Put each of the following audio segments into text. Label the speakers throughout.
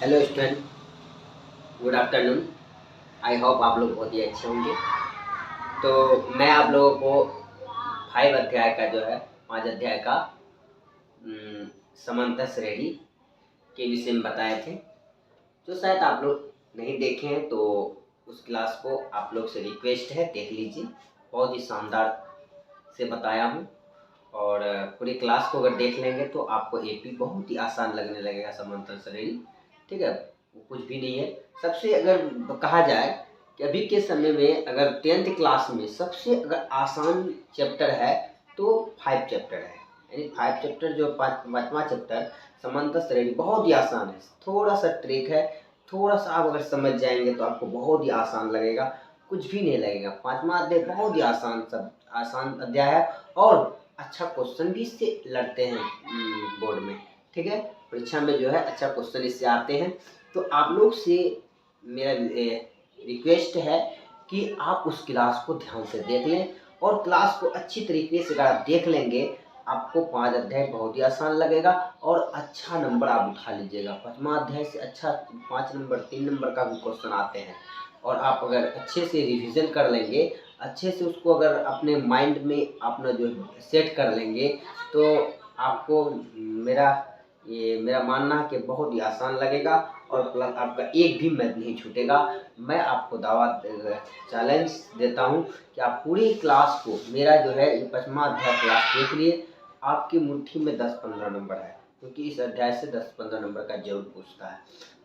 Speaker 1: Hello student, good afternoon. I hope आप लोग बहुत ही अच्छे होंगे। तो मैं आप लोगों को 5 अध्याय का जो है 5 अध्याय का समांतर श्रेणी के विषय में बताए थे। जो शायद आप लोग नहीं देखे हैं तो उस क्लास को आप लोग से रिक्वेस्ट है देख लीजिए। बहुत ही शानदार से बताया हूँ और पूरी क्लास को अगर देख लेंगे तो आपको एपी बहुत ही आसान लगने लगेगा। समांतर श्रेणी, ठीक है, वो कुछ भी नहीं है। सबसे अगर कहा जाए कि अभी के समय में अगर 10th क्लास में सबसे अगर आसान चैप्टर है तो 5 चैप्टर है। यानी 5 चैप्टर जो पाँचवा चैप्टर समांतर श्रेणी बहुत ही आसान है। थोड़ा सा ट्रिक है, थोड़ा सा आप अगर समझ जाएंगे तो आपको बहुत ही आसान लगेगा, कुछ भी नहीं लगेगा। 5वां अध्याय बहुत ही आसान अध्याय है और अच्छा क्वेश्चन भी इससे लड़ते हैं बोर्ड में, ठीक है, परीक्षा में जो है अच्छा क्वेश्चन इससे आते हैं। तो आप लोग से मेरा रिक्वेस्ट है कि आप उस क्लास को ध्यान से देख लें और क्लास को अच्छी तरीके से अगर आप देख लेंगे आपको 5 अध्याय बहुत ही आसान लगेगा और अच्छा नंबर आप उठा लीजिएगा। 5वां अध्याय से अच्छा 5 नंबर 3 नंबर का भी क्वेश्चन आते हैं और आप अगर अच्छे से रिवीजन कर लेंगे, अच्छे से उसको अगर अपने माइंड में अपना जो सेट कर लेंगे तो आपको मेरा मानना है कि बहुत ही आसान लगेगा और प्लस आपका एक भी मैथ नहीं छूटेगा। मैं आपको चैलेंज देता हूं कि आप पूरी क्लास को मेरा जो है ये 5वां अध्याय क्लास देख लिए। आपकी मुट्ठी में 10-15 नंबर है क्योंकि इस अध्याय से 10-15 नंबर का जरूर पूछता है।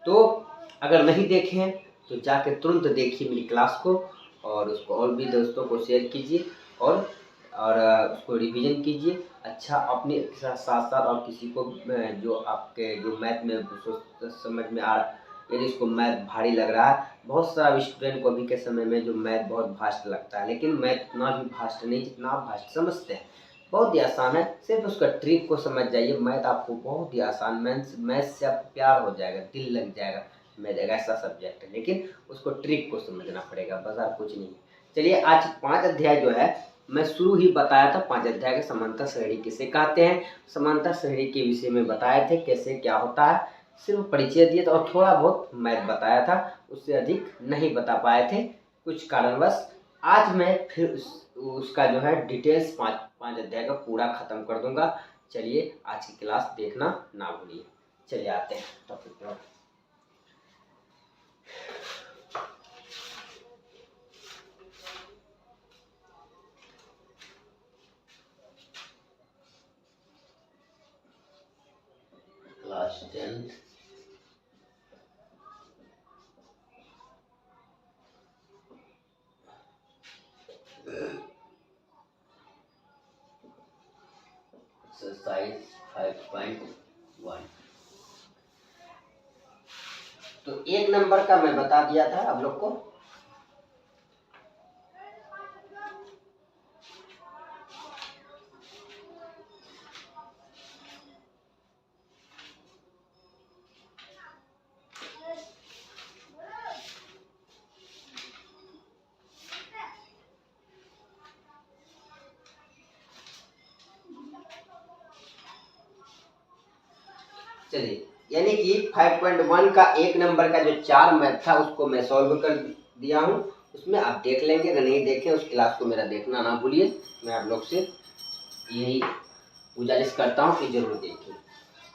Speaker 1: तो अगर नहीं देखे हैं तो जाके तुरंत देखिए मेरी क्लास को और उसको और भी दोस्तों को शेयर कीजिए और उसको रिवीजन कीजिए। अच्छा, अपने साथ साथ और किसी को जो आपके जो मैथ में समझ में आ रहा यदि इसको मैथ भारी लग रहा है, बहुत सारा स्टूडेंट को अभी के समय में जो मैथ बहुत भास्ट लगता है, लेकिन मैथ उतना भी भास्ट नहीं जितना आप भास्ट समझते हैं। बहुत ही आसान है, सिर्फ उसका ट्रिक को समझ जाइए। मैथ आपको बहुत ही आसान, मैथ से आपको प्यार हो जाएगा, दिल लग जाएगा। मैथ एक ऐसा सब्जेक्ट है, लेकिन उसको ट्रिक को समझना पड़ेगा, बस और कुछ नहीं। चलिए, आज 5 अध्याय जो है मैं शुरू ही बताया था 5 अध्याय के समांतर श्रेणी किसे कहते हैं, समांतर श्रेणी के विषय में बताए थे कैसे क्या होता है। सिर्फ परिचय दिए था और थोड़ा बहुत मैथ बताया था, उससे अधिक नहीं बता पाए थे कुछ कारणवश। आज मैं फिर उसका जो है डिटेल्स 5 अध्याय का पूरा खत्म कर दूंगा। चलिए, आज की क्लास देखना ना भूलिए। चलिए आते हैं टॉपिक पर। Class 10 exercise 5.1। तो 1 नंबर का मैं बता दिया था आप लोग को। चलिए, यानी कि 5.1 का 1 नंबर का जो 4 मैथ था उसको मैं सॉल्व कर दिया हूँ। उसमें आप देख लेंगे, अगर नहीं देखें उस क्लास को मेरा देखना ना भूलिए। मैं आप लोग से यही गुजारिश करता हूँ कि जरूर देखिए।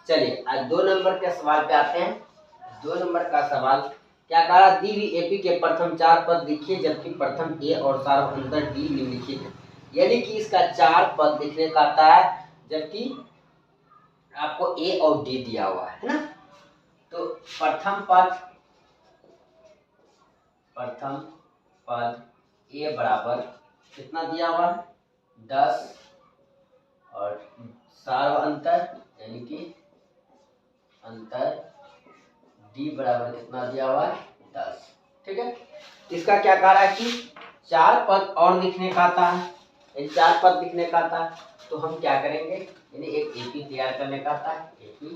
Speaker 1: चलिए, आज 2 नंबर के सवाल पे आते हैं। 2 नंबर का सवाल क्या कहा, दी हुई एपी के प्रथम 4 पद लिखिए जबकि प्रथम ए और सार्वअंतर डी निम्नलिखित है। यानी कि इसका 4 पद लिखने का आता है जबकि आपको ए और डी दिया हुआ है ना। तो प्रथम पद ए बराबर कितना दिया हुआ है 10 और सार्वअंतर यानी कि अंतर डी बराबर कितना दिया हुआ है 10। ठीक है, इसका क्या कह रहा है कि 4 पद और लिखने का आता है। 4 पद लिखने का आता है तो हम क्या करेंगे, यानी एक एपी तैयार करने का आता है। एपी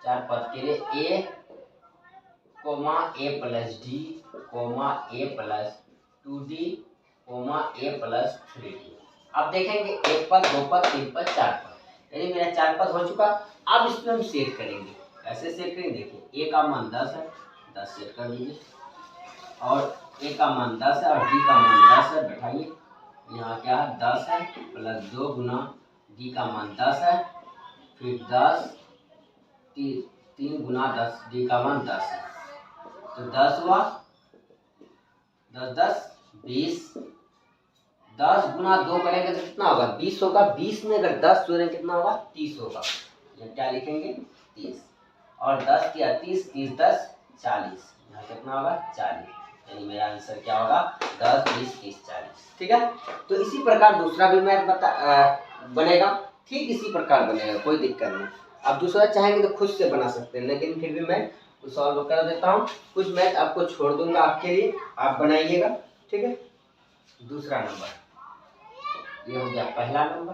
Speaker 1: 4 पद के लिए ए कोमा ए प्लस डी कोमा ए प्लस 2d कोमा ए प्लस 3d। अब देखेंगे 1 पद 2 पद 3 पद 4 पद, यानी मेरा 4 पद हो चुका। अब इसमें हम सेट करेंगे ऐसे सेट करेंगे। देखिए ए का मान 10 है, 10 सेट कर दीजिए, और ए का मान 10 है और डी का मान 10 है। बैठाइए, यहाँ क्या है 10 है प्लस 2 गुना डी का मान 10 है, फिर 10 3 गुना 10, डी का मान 10 है, तो 10 हुआ, 10 10 20, 10 गुना 2 करेंगे तो कितना होगा 20 होगा। 20 में अगर 10 जोड़ेंगे कितना होगा 30 होगा। यहाँ क्या लिखेंगे 30, और 10 किया 30, 30 10 40, यहाँ कितना होगा 40, यानी मेरा आंसर क्या होगा 10 20 30 40। ठीक है, तो इसी प्रकार दूसरा भी मैथ बनेगा, ठीक इसी प्रकार बनेगा, कोई दिक्कत नहीं। आप दूसरा चाहेंगे तो खुद से बना सकते हैं, लेकिन फिर भी मैं सॉल्व कर देता हूँ। कुछ मैथ आपको छोड़ दूंगा आपके लिए, आप बनाइएगा। ठीक है, दूसरा नंबर ये हो गया पहला नंबर।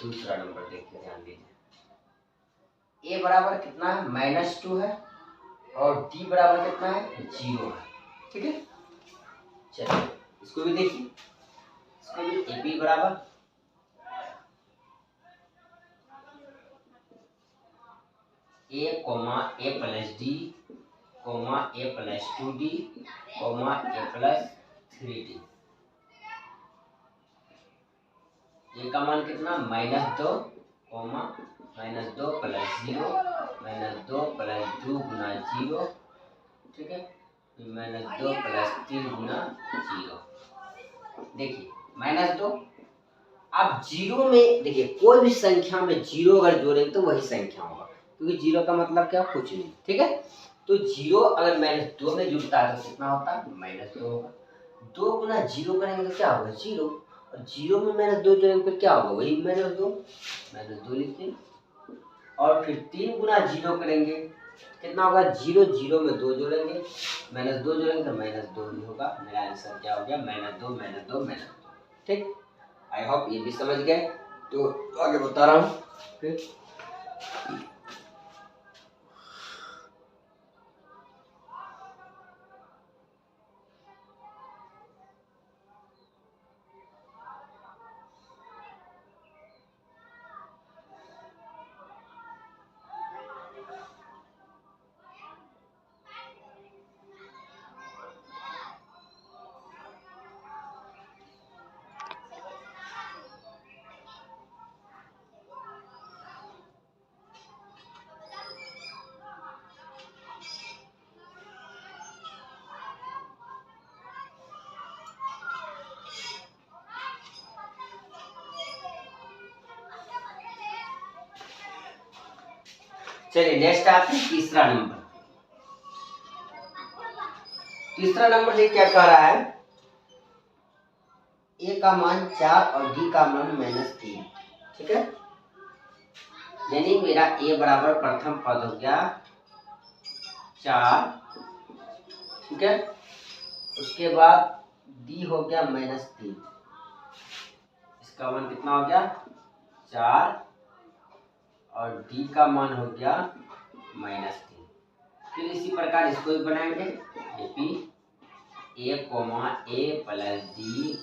Speaker 1: दूसरा नंबर देखिए, ध्यान दीजिए। ए बराबर कितना है -2 है, और डी बराबर कितना है 0 है। ठीक है, चलिए इसको भी देखिए। इसको भी ए बी बराबर ए कोमा ए प्लस डी कोमा ए प्लस 2d कोमा ए प्लस 3d। ए का मान कितना -2 कोमा -2 प्लस 0 -2 प्लस 2 गुना 0। ठीक है, -2 प्लस 3 गुना 0। देखिए -2, आप 0 में देखिए कोई भी संख्या में 0 अगर जोड़ेंगे तो वही संख्या होगा, क्योंकि 0 का मतलब क्या कुछ नहीं। ठीक है, तो 0 अगर -2 में जुड़ता है तो कितना होता है -2 होगा। 2 गुना 0 करेंगे तो क्या होगा 0, और 0 में -2 जोड़ेंगे तो क्या होगा वही -2 लिखिए, और फिर 3 गुना 0 करेंगे कितना होगा 0 0 में 2 जोड़ेंगे, -2 जोड़ेंगे तो -2 ही होगा। मेरा आंसर क्या हो गया -2। ठीक, आई होप ये भी समझ गए। तो आगे बता रहा हूँ फिर। चलिए नेक्स्ट आते हैं तीसरा नंबर। तीसरा नंबर ये क्या कह रहा है, ए का मान 4 और डी का मान -3। ठीक है, यानी मेरा ए बराबर प्रथम पद हो गया 4। ठीक है, उसके बाद डी हो गया -3, इसका मान कितना हो गया 4, और डी का मान हो गया -3। फिर इसी प्रकार इसको भी बनाएंगे, ए कोमा ए प्लस डी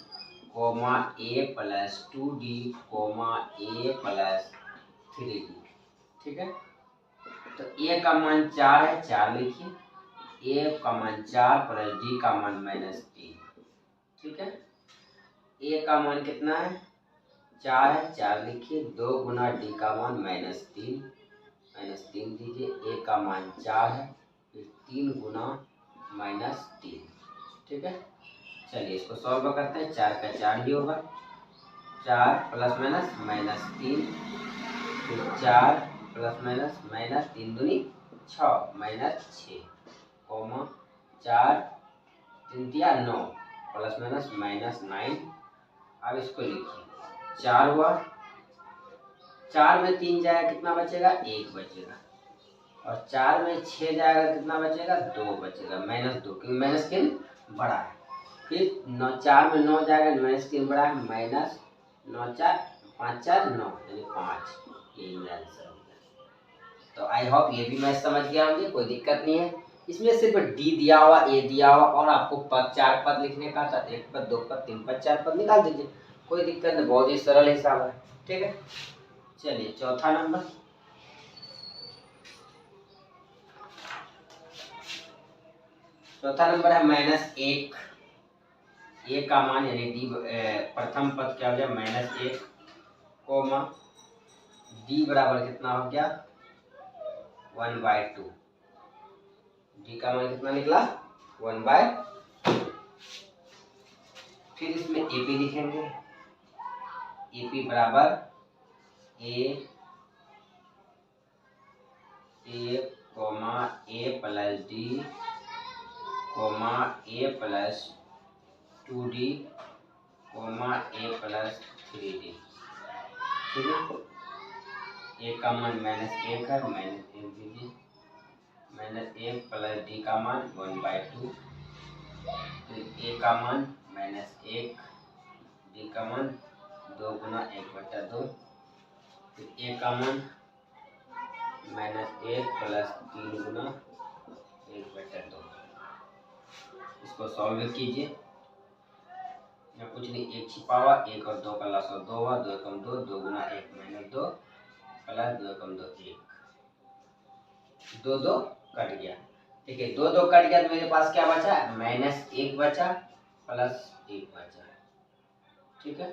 Speaker 1: कोमा ए प्लस 2d कोमा ए प्लस 3d। ठीक है, तो ए का मान 4 है, 4 लिखिए, ए का मान 4 प्लस डी का मान -3। ठीक है, ए का मान कितना है 4 है, 4 लिखिए, 2 गुना डी का मान -3 दीजिए, ए का मान 4 है, फिर 3 गुना -3। ठीक है, चलिए इसको सॉल्व करते हैं। 4 का 4 ही होगा, 4 प्लस माइनस -3, फिर 4 प्लस माइनस 3 दूनी 6 -6 कोमा 4 3 दिया 9 प्लस -9। अब इसको लिखिए, 4 हुआ, 4 में 3 जाएगा कितना बचेगा 1 बचेगा, और 4 में 6 जाएगा कितना बचेगा 2 बचेगा, -2 क्योंकि माइनस के बड़ा है। फिर 4 में 9 जाएगा, माइनस के बड़ा है, -9 4 5 4 9 यानी 5। यही मेरा आंसर हो गया। तो आई होप ये भी मैं समझ गया होंगे, कोई दिक्कत नहीं है। इसमें सिर्फ डी दिया हुआ, ए दिया हुआ, और आपको पद 4 पद लिखने का था, 1 पद 2 पद 3 पद 4 पद निकाल दीजिए, कोई दिक्कत नहीं, बहुत ही सरल हिसाब है। ठीक है, चलिए चौथा नंबर। चौथा नंबर है -1। ए का मान यानी डी प्रथम पद क्या हो गया -1 कोमा डी बराबर कितना हो गया 1/2। डी का मान कितना निकला 1/2। फिर इसमें एपी लिखेंगे। एपी बराबर ए कोमा ए प्लस डी कोमा ए प्लस 2d कोमा ए प्लस 3d। ठीक है, ए का मान -1 है, -1 दीजिए, -1 प्लस डी का मान 1/2। फिर ए का मान -1 डी का मान 2 गुना 1/2। फिर ए का मान -1 प्लस 3 गुना 1/2। इसको सॉल्व कीजिए। या कुछ नहीं, 1 छिपा हुआ, 1 और 2 का लॉस और 2 हुआ, 2 कम 2, 2 गुना 1 -2 प्लस 2 कम 2 1, 2 2 कट गया। ठीक है, 2 2 कट गया तो मेरे पास क्या बचा -1 बचा प्लस 1 बचा। ठीक है,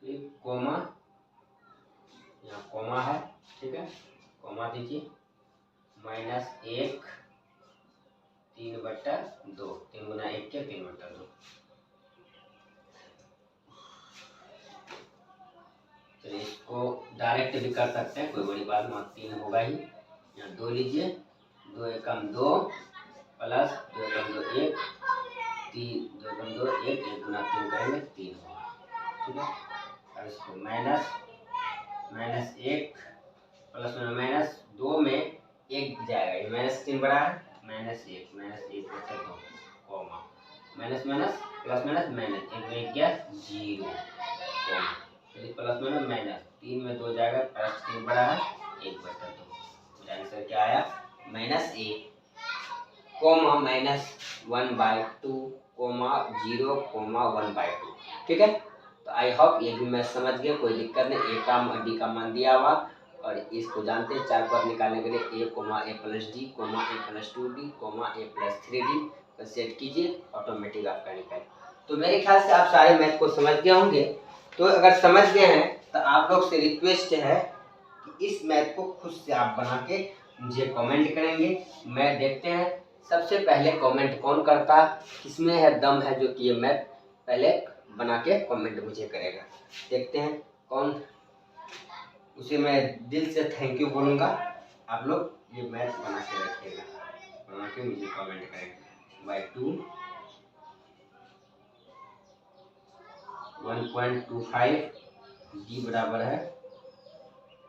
Speaker 1: फिर कोमा, यहाँ कोमा है। ठीक है, कोमा दीजिए, -1 3/2, 3 गुना 1 के 3/2। चलिए इसको डायरेक्ट भी कर सकते हैं, कोई बड़ी बात नहीं, 3 होगा ही। यहाँ 2 लीजिए, 2 एकम 2 प्लस 2 एकम 2 1, 3 2 एकम 2 1, 1 गुना 3 करेंगे 3 होगा। ठीक है, और इसको -1 प्लस -2 में 1 जाएगा, ये -3 बड़ा है, -1 बचा 2 कोमा माइनस प्लस माइनस 1 में गया 0 कोमा प्लस माइनस 3 में 2 जाएगा, प्लस 3 बड़ा है 1/2। आंसर क्या आया -1 कोमा -1/2 कोमा 0 कोमा 1/2। ठीक है, तो आई होप ये भी मैं समझ गया, कोई दिक्कत नहीं। ए का डी का मान दिया हुआ और इसको जानते हैं 4 पद निकालने के लिए ए कोमा ए प्लस डी कोमा ए प्लस 2d कोमा ए प्लस 3d को सेट कीजिए, ऑटोमेटिक आपका निकल। तो मेरे ख्याल से आप सारे मैथ को समझ गए होंगे। तो अगर समझ गए हैं तो आप लोग से रिक्वेस्ट है कि इस मैथ को खुद से आप बना के मुझे कमेंट करेंगे। मैं देखते हैं सबसे पहले कमेंट कौन करता है, किसमें है दम है जो कि ये मैथ पहले बना के कमेंट मुझे करेगा। देखते हैं कौन, उसे मैं दिल से थैंक यू बोलूँगा। आप लोग ये मैथ बना के रखिएगा, बना के मुझे कमेंट करेंगे। 2 1.25 डी बराबर है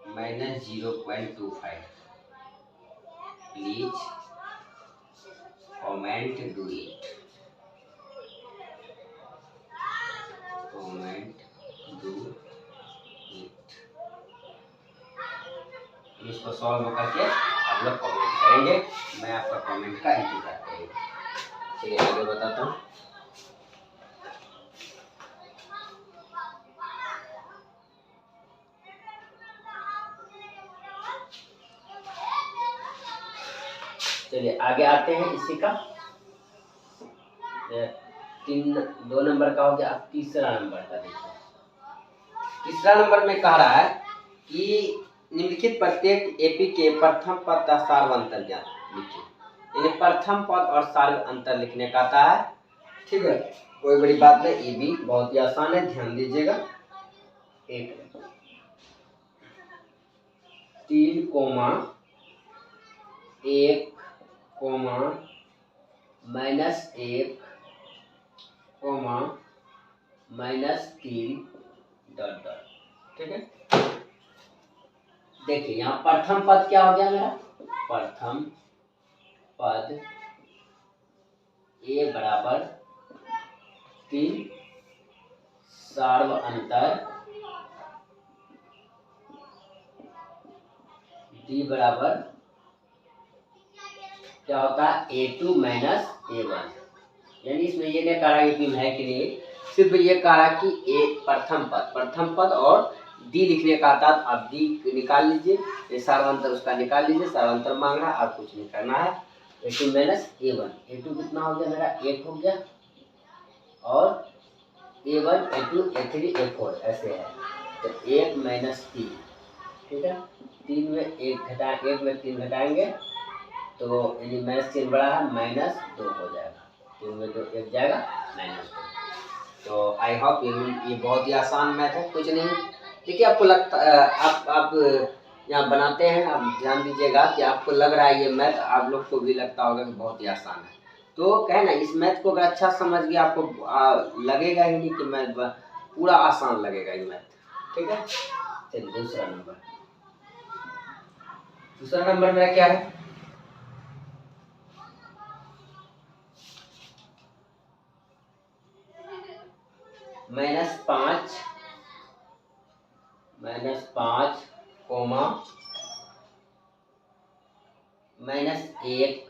Speaker 1: -0.25। Please comment do it, comment do it. इसको सॉल्व करके आप लोग कमेंट करेंगे, मैं आपका कमेंट का इंतजार करूँगा। चलिए आगे बताता हूँ। चलिए आगे आते हैं। इसी का 2 नंबर का हो गया। अब तीसरा नंबर का देखिए। तीसरा नंबर में कह रहा है कि निम्नलिखित प्रत्येक एपी के प्रथम पद का सार्व अंतर ज्ञात लिखिए। यानी प्रथम पद और सार्व अंतर लिखने का आता है। ठीक है, कोई बड़ी बात नहीं, ये भी बहुत ही आसान है, ध्यान दीजिएगा। 3 comma 1 comma -1 comma -3 dot dot. ठीक है, देखिए यहाँ प्रथम पद क्या हो गया मेरा, प्रथम पद ए बराबर 3 सार्व अंतर डी बराबर क्या होता है A2 माइनस A1। यानी इसमें ये नहीं कहा कि है कि नहीं, सिर्फ ये कहा कि ए प्रथम पद और डी लिखने का आता है। आप डी निकाल लीजिए, ये सार्वंतर उसका निकाल लीजिए, सार्वंतर मांग रहा है, आप कुछ नहीं करना है। A2 माइनस A1, A2 कितना हो गया मेरा 1 हो गया, और A1 A2 A3 A4 ऐसे है, तो 1 माइनस 3, ठीक है। 3 में 1 घटा, 1 में 3 घटाएंगे तो यानी माइनस 3 बड़ा है, -2 हो जाएगा, 3 में 2 1 जाएगा, -2। तो आई होप ये बहुत ही आसान मैथ है, कुछ नहीं। देखिए आपको लगता आप यहाँ बनाते हैं, आप ध्यान दीजिएगा कि आपको लग रहा है ये मैथ, आप लोग को भी लगता होगा कि बहुत ही आसान है। तो कहे ना, इस मैथ को अगर अच्छा समझ गया आपको लगेगा ही नहीं कि मैथ पूरा आसान लगेगा ये मैथ, ठीक है। चलिए दूसरा नंबर मेरा क्या है, -5 कोमा -1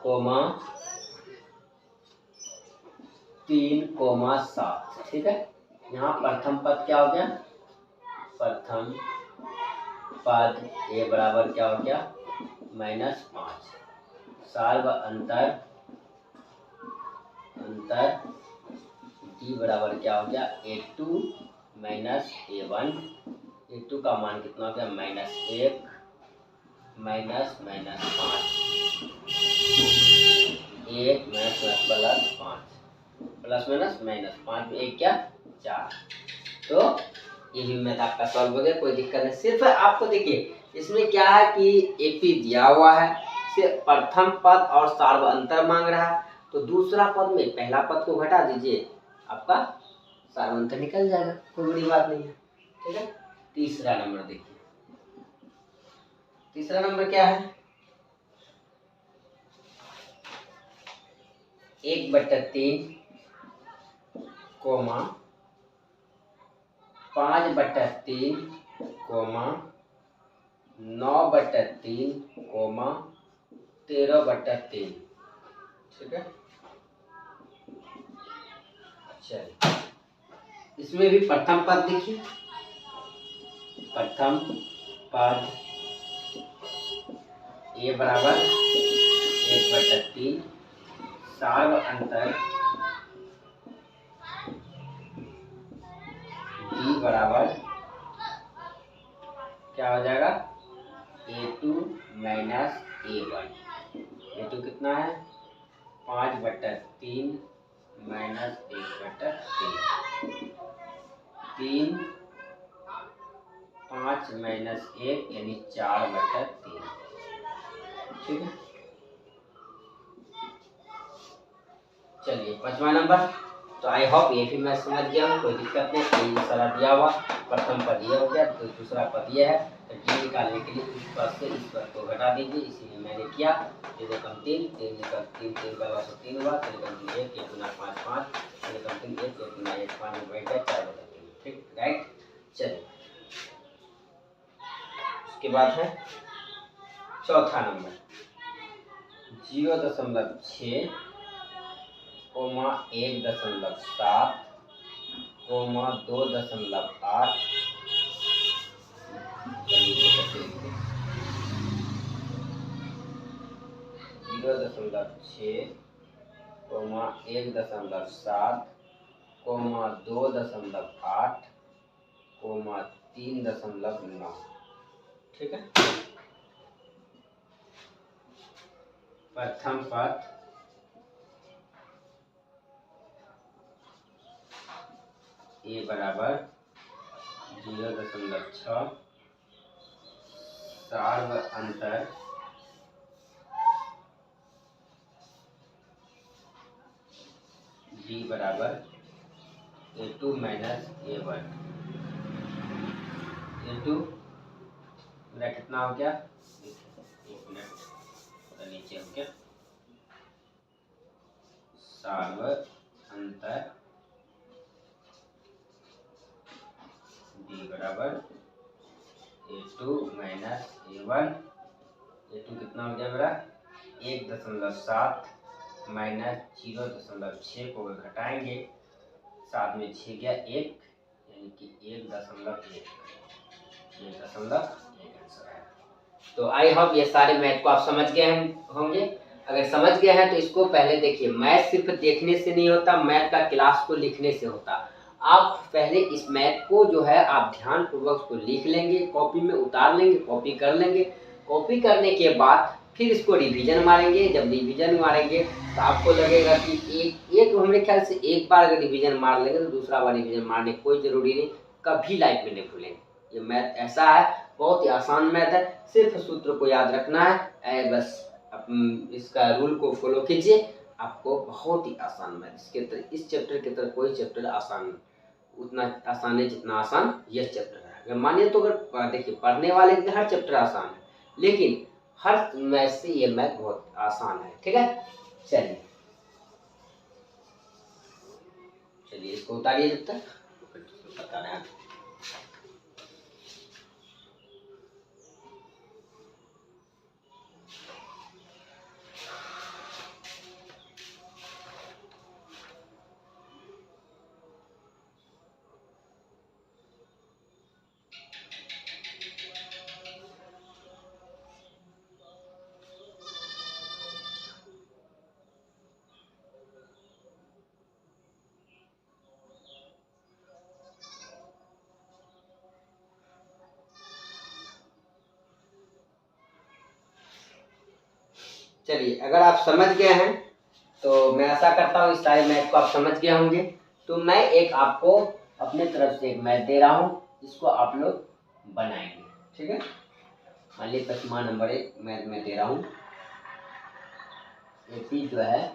Speaker 1: कोमा 3,7, ठीक है। यहाँ प्रथम पद क्या हो गया, प्रथम पद ए बराबर क्या हो गया, -5, सार्व अंतर डी बराबर क्या हो गया, A2 माइनस A1, A2 का मान कितना हो गया, -1 माइनस -5, 1 प्लस 5, प्लस माइनस 5 में 1 क्या 4। तो ये भी मैथ आपका सॉल्व हो गया, कोई दिक्कत नहीं। सिर्फ आपको देखिए इसमें क्या है कि एपी दिया हुआ है, सिर्फ प्रथम पद और सार्व अंतर मांग रहा है, तो दूसरा पद में पहला पद को घटा दीजिए, आपका सार्व अंतर निकल जाएगा, कोई बड़ी बात नहीं है, ठीक है। तीसरा नंबर देखिए, तीसरा नंबर क्या है, 1/3 कोमा 5/3 कोमा 9/3 कोमा 13/3, ठीक है। चलिए इसमें भी प्रथम पद देखिए, प्रथम पद ए बराबर 1/3, सार्व अंतर डी बराबर क्या हो जाएगा, A2 माइनस A1, A2 कितना है 5/3 माइनस 1/3, 3 5 माइनस 1 यानी 4/3, ठीक है। चलिए पांचवा नंबर, तो आई होप ये भी मैं समझ गया हूँ, कोई दिक्कत नहीं, ये सारा दिया हुआ, प्रथम पद ये हो गया, तो दूसरा पद ये है, तो डी निकालने के लिए इस पद से इस पद को घटा दीजिए, इसीलिए मैंने किया। 3 कम 3 3 का लॉस 3 हुआ, 3 कम 3 1 गुना 5 5, 3 कम 3 1 गुना 1 5 में बैठ गया 4/3, ठीक राइट। चलिए उसके बाद है चौथा number, 0.6 comma 1.7 comma 2.8, 0.6 comma 1.7 comma 2.8 comma 3.9, ठीक है। प्रथम पद ए बराबर 0.6, सार्व अंतर डी बराबर A2 माइनस A1, A2 मेरा कितना हो गया, एक मिनट नीचे हो गया, सार्व अंतर डी बराबर A2 माइनस A1, A2 कितना हो गया मेरा 1.7 माइनस 0.6 को घटाएंगे, 7 में 6 गया 1, यानी कि 1.1 आंसर है। तो आई होप ये सारे मैथ को आप समझ गए होंगे। अगर समझ गए हैं तो इसको पहले देखिए। मैथ सिर्फ देखने से नहीं होता, मैथ का क्लास को लिखने से होता। आप पहले इस मैथ को जो है आप ध्यान पूर्वक उसको लिख लेंगे, कॉपी में उतार लेंगे, कॉपी कर लेंगे। कॉपी करने के बाद फिर इसको रिवीजन मारेंगे। जब रिवीजन मारेंगे तो आपको लगेगा कि एक मेरे ख्याल से एक बार अगर रिवीजन मार लेंगे तो दूसरा बार रिवीजन मारने की कोई ज़रूरी नहीं, कभी लाइफ में नहीं भूलेंगे। ये मैथ ऐसा है, बहुत ही आसान मैथ है, सिर्फ सूत्र को याद रखना है, बस इसका रूल को फॉलो कीजिए, आपको बहुत ही आसान मैथ। इस चैप्टर की तरह कोई चैप्टर आसान, उतना आसान है जितना आसान यह चैप्टर है। अगर मानिए तो अगर देखिए पढ़ने वाले के लिए हर चैप्टर आसान है, लेकिन हर मैथ से ये मैथ बहुत आसान है। ठीक है, चलिए चलिए इसको उतारिए जब तक बता रहे हैं। चलिए अगर आप समझ गए हैं तो मैं आशा करता हूँ इस सारे मैथ को आप समझ गए होंगे। तो मैं एक आपको अपने तरफ से एक मैथ दे रहा हूँ, इसको आप लोग बनाएंगे। ठीक है, मान लीजिए 5वां नंबर एक मैथ में दे रहा हूँ। एपी जो है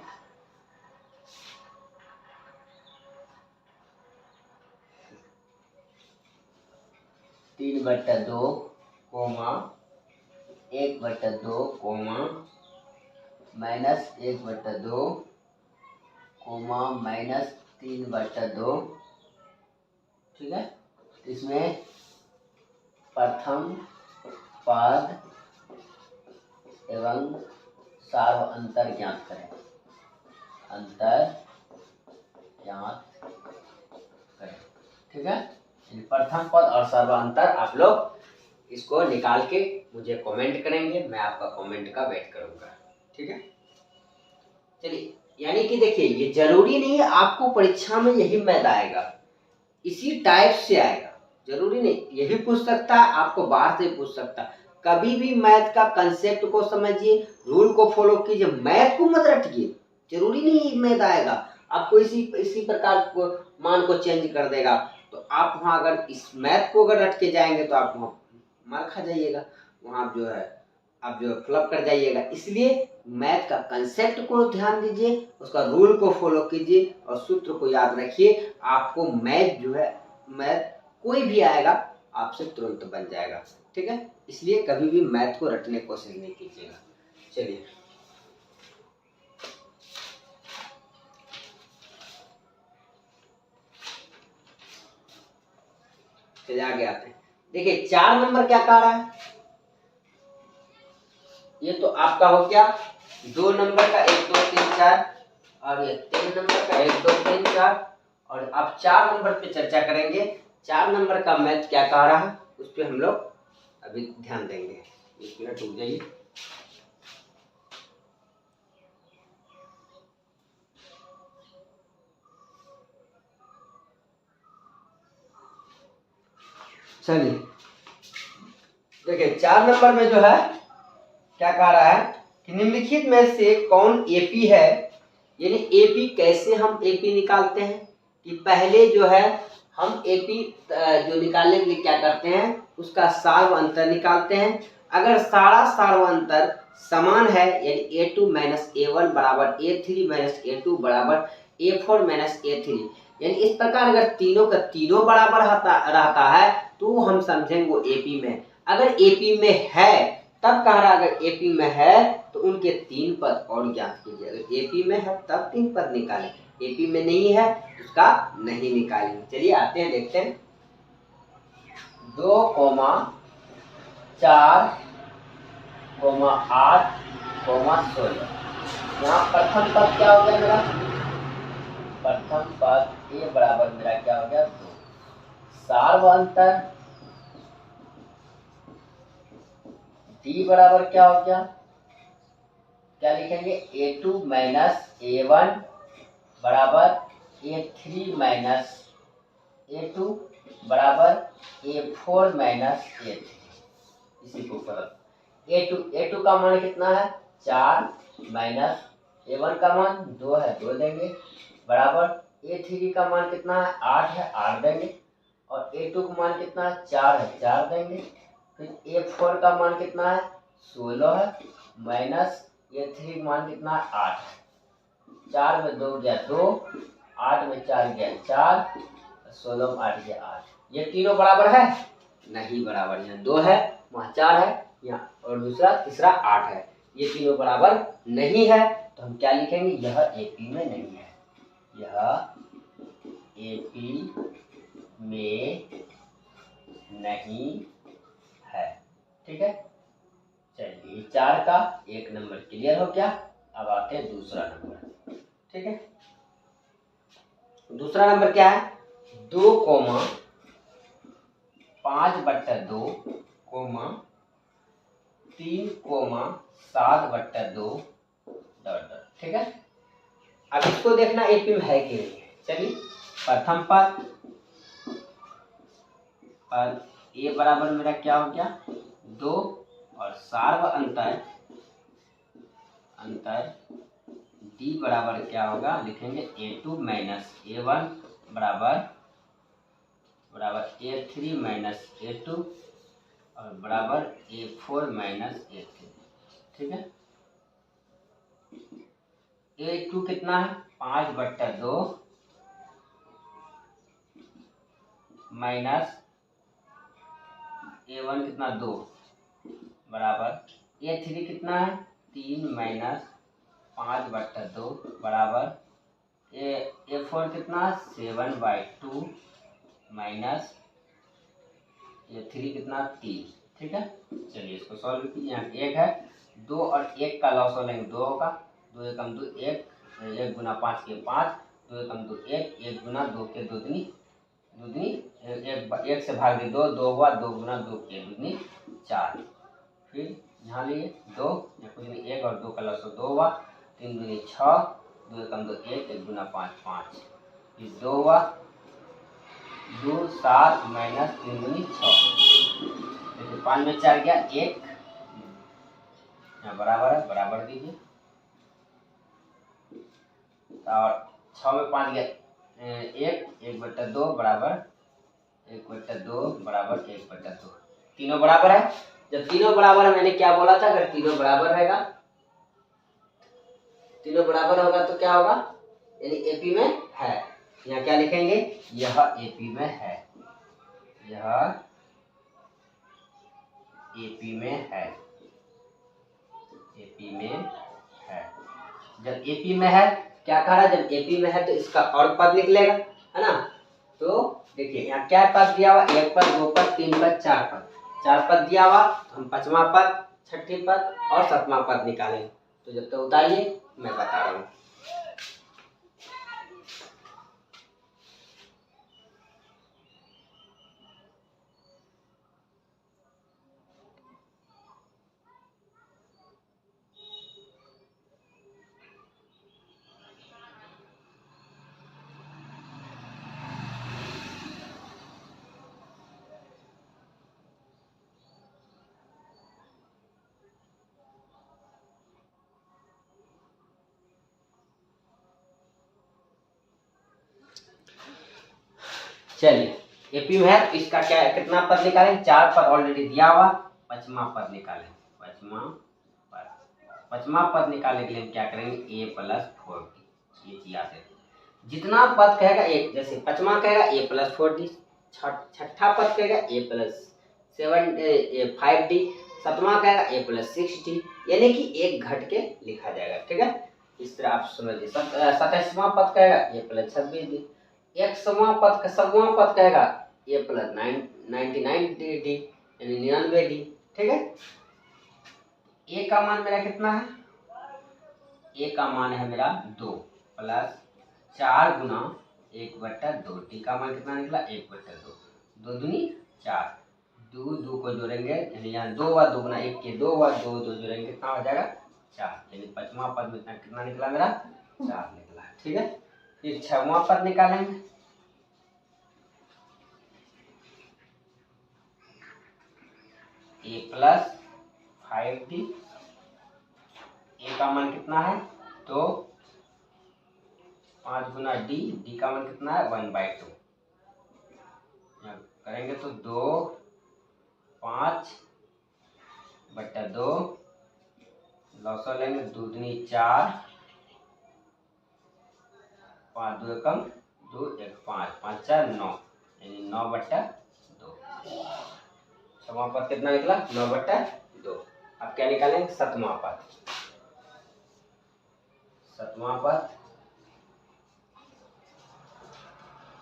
Speaker 1: 3/2 कोमा 1/2 कोमा -1/2 कोमा -3/2। ठीक है, इसमें प्रथम पद एवं सार्व अंतर ज्ञात करें। अंतर ज्ञात करें। ठीक है, प्रथम पद और सर्व अंतर आप लोग इसको निकाल के मुझे कमेंट करेंगे, मैं आपका कमेंट का वेट करूंगा। ठीक है, चलिए यानी कि देखिए ये जरूरी नहीं है आपको परीक्षा में यही मैथ आएगा, इसी टाइप से आएगा, जरूरी नहीं। ये भी पूछ सकता है, आपको बाहर से पूछ सकता है। कभी भी मैथ का कंसेप्ट को समझिए, रूल को फॉलो कीजिए, मैथ को मत रटिए। जरूरी नहीं मैथ आएगा, आपको इसी प्रकार को मान को चेंज कर देगा। तो आप वहाँ अगर इस मैथ को अगर रट के जाएंगे तो आप वहाँ मार खा जाइएगा, वहाँ जो है आप जो फ्लप कर जाइएगा। इसलिए मैथ का कंसेप्ट को ध्यान दीजिए, उसका रूल को फॉलो कीजिए और सूत्र को याद रखिए। आपको मैथ जो है, मैथ कोई भी आएगा आपसे तुरंत बन जाएगा। ठीक है, इसलिए कभी भी मैथ को रटने की कोशिश नहीं कीजिएगा। चलिए चलिए आगे आते हैं। देखिए 4 नंबर क्या कह रहा है, ये तो आपका हो गया 2 नंबर का 1 2 3 4, और ये 3 नंबर का 1 2 3 4, और अब 4 नंबर पे चर्चा करेंगे। 4 नंबर का मैथ क्या कह रहा है उस पर हम लोग अभी ध्यान देंगे। 1 मिनट रुक जाइए। चलिए देखिए 4 नंबर में जो है क्या कह रहा है कि निम्नलिखित में से कौन एपी है। यानी एपी कैसे हम एपी निकालते हैं कि पहले जो है हम एपी जो निकालने के लिए क्या करते हैं, उसका सार्व अंतर निकालते हैं। अगर सारा सार्व अंतर समान है, यानी A2 - A1 बराबर A3 - A2 बराबर A4 - A3, यानी इस प्रकार अगर तीनों का तीनों बराबर रहता है तो हम समझेंगे वो एपी में। अगर एपी में है तब कह रहा, अगर एपी में है तो उनके 3 पद और ज्ञात कीजिए। अगर एपी में है तब 3 पद निकालें, एपी में नहीं है उसका नहीं निकालेंगे। चलिए आते हैं, देखते हैं। 2, 4, 8, 16। यहाँ प्रथम पद क्या हो गया मेरा, प्रथम पद ए बराबर मेरा क्या हो गया 2। सार्व अंतर डी बराबर क्या हो गया क्या लिखेंगे A2 माइनस A1 बराबर A3 माइनस A2 बराबर A4 माइनस A3। इसी को ऊपर A2 का मान कितना है 4 माइनस A1 का मान 2 है 2 देंगे बराबर A3 का मान कितना है 8 है 8 देंगे और A2 का मान कितना है 4 है 4 देंगे। फिर A4 का मान कितना है 16 है माइनस A3 का मान कितना है 8 है। 4 में 2 गया 2, 8 में 4 गया 4, 16 में 8 गया 8। ये तीनों बराबर है नहीं बराबर, यहाँ 2 है वहाँ 4 है यहाँ और दूसरा तीसरा 8 है, ये तीनों बराबर नहीं है। तो हम क्या लिखेंगे यह AP में नहीं है, यह AP में नहीं है। ठीक है चलिए 4 का 1 नंबर क्लियर हो गया। अब आते हैं दूसरा नंबर। ठीक है दूसरा नंबर क्या है 2, 5/2, 3, 7/2 डॉट। ठीक है अब इसको देखना AP में है कि नहीं है। चलिए प्रथम पद A बराबर मेरा क्या हो गया 2 और सार्व अंतर D बराबर क्या होगा लिखेंगे A2 माइनस A1 बराबर A3 माइनस A2 और बराबर A4 माइनस A3। ठीक है A2 कितना है 5/2 माइनस A1 कितना 2 बराबर A3 कितना है 3 माइनस 5/2 बराबर A4 कितना 7/2 माइनस A3 कितना 3। ठीक है चलिए इसको सॉल्व कीजिए। यहाँ 1 है 2 और 1 का लॉस हो लेंगे 2 होगा 2 एकम 2 1, 1 गुना 5 के 5, 2 एकम 2 1, 1 गुना 2 के दूधनी 1 से भाग दी 2, 2 हुआ 2 गुना 2 के दूधनी 4। फिर यहाँ लिए 2 कुछ नहीं 1 और 2 का लॉस 2 हुआ 3 दूनी 6, 2 एकम 2 1, 1 गुना 5 5, फिर 2 हुआ 2 7 माइनस 3 दूनी 6। देखिए 5 में 4 गया 1 यहाँ बराबर है बराबर दीजिए और 6 में 5 गया 1/2 बराबर 1/2 बराबर 1/2। तीनों बराबर है। जब तीनों बराबर है मैंने क्या बोला था अगर तीनों बराबर रहेगा तीनों बराबर होगा तो क्या होगा यानी AP में है। यहाँ क्या लिखेंगे यह AP में है, यह AP में है, AP में है। जब AP में है क्या कह रहा है जब AP में है तो इसका और पद निकलेगा है ना। तो देखिए यहाँ क्या पद दिया हुआ 1 पद 2 पद 3 पद 4 पद 4 पद दिया हुआ तो हम 5वां पद 6ठे पद और 7वां पद निकालें। तो जब तक उतारिए मैं बता रहा हूँ। चलिए AP में है तो इसका क्या कितना पद निकालें 4 पद ऑलरेडी दिया हुआ 5वां पद निकालें 5वां पद निकालने के लिए हम क्या करेंगे A+4D। ये याद है जितना पद कहेगा एक जैसे 5वां कहेगा A+4D 6ठा पद कहेगा A+5D 7वां कहेगा A+6D यानी कि एक घट के लिखा जाएगा। ठीक है इस तरह आप समझिए 27वां पद कहेगा A+26D 100वां पद 100वां पद कहेगा A+99D यानी 99D। ठीक है A का मान मेरा कितना है A का मान है मेरा 2 प्लस 4 गुना 1/2 D का मान कितना निकला 1/2 2 दूनी 4 2 2 को जोड़ेंगे यानी यहाँ 2 हुआ 2 गुना 1 के 2 हुआ 2 2 जोड़ेंगे कितना हो जाएगा 4, यानी पांचवा पद में कितना निकला मेरा 4 निकला है। ठीक है, फिर छठवां पद निकालेंगे। a प्लस 5d, a का मान कितना है 2, 5 गुना d का मान कितना है 1/2, करेंगे तो 2 5/2, लौसो लेंगे 2 दूनी 4, 5 2 एकम 2 1 5, 5 4 9, यानी 9/2। छठवां पद कितना निकला 9/2। अब क्या निकालेंगे सातवां पद। सातवां पद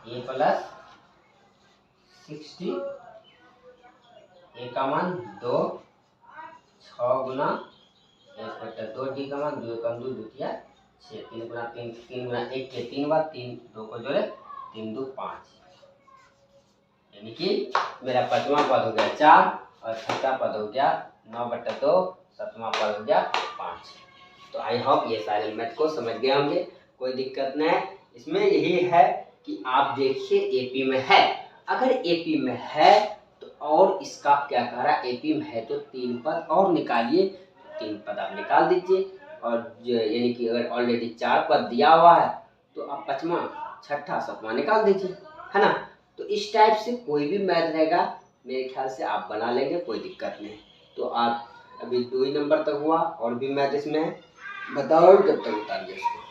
Speaker 1: a प्लस 60, a का मान 2, 6 गुना 1/2, d का मान 2 एकम 2 द्वितीय 6, 3 गुना 3, 3 गुना 1 के 3 बार, 3 2 को जोड़े 3 2 5, यानी कि मेरा पांचवा पद हो गया 4 और छठा पद हो गया 9/2, सातवां पद हो गया 5। तो आई होप ये सारे मैथ को समझ गए होंगे, कोई दिक्कत नहीं है। इसमें यही है कि आप देखिए एपी में है, अगर एपी में है तो और इसका क्या कह रहा है, एपी में है तो 3 पद और निकालिए, 3 पद आप निकाल दीजिए। और यानी कि अगर ऑलरेडी 4 पद दिया हुआ है तो आप पांचवा छठा सातवां निकाल दीजिए, है ना। तो इस टाइप से कोई भी मैथ रहेगा मेरे ख्याल से आप बना लेंगे, कोई दिक्कत नहीं। तो आप अभी 2 ही नंबर तक हुआ, और भी मैथ इसमें बताओ जब तक उतारिए इसको।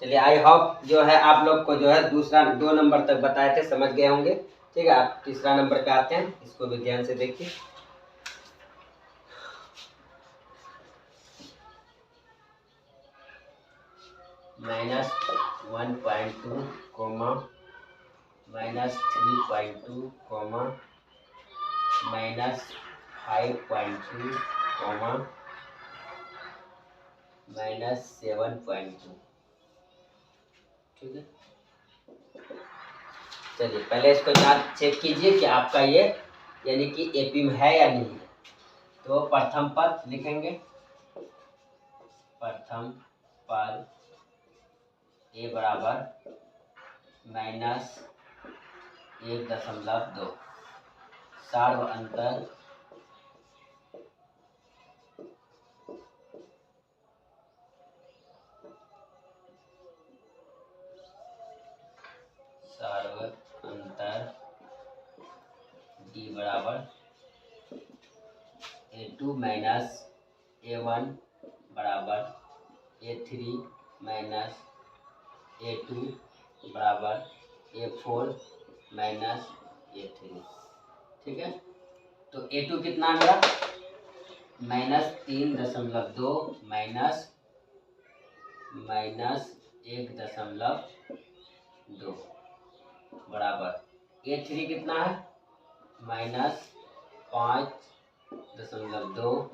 Speaker 1: चलिए आई होप जो है आप लोग को जो है दूसरा 2 नंबर तक बताए थे समझ गए होंगे। ठीक है, आप तीसरा नंबर पे आते हैं, इसको भी ध्यान से देखिए। -1.2 कोमा -3.2 कोमा -5.2 कोमा -7.2। ठीक है, चलिए पहले इसको जांच चेक कीजिए कि आपका ये यानी कि एपी में है या नहीं है। तो प्रथम पद लिखेंगे, प्रथम पद a बराबर -1.2, सार्व अंतर d बराबर a2 माइनस a1 बराबर a3 माइनस a2 बराबर a4 माइनस a3। ठीक है, तो a2 कितना मेरा -3.2 -1.2 बराबर a3 कितना है -5.2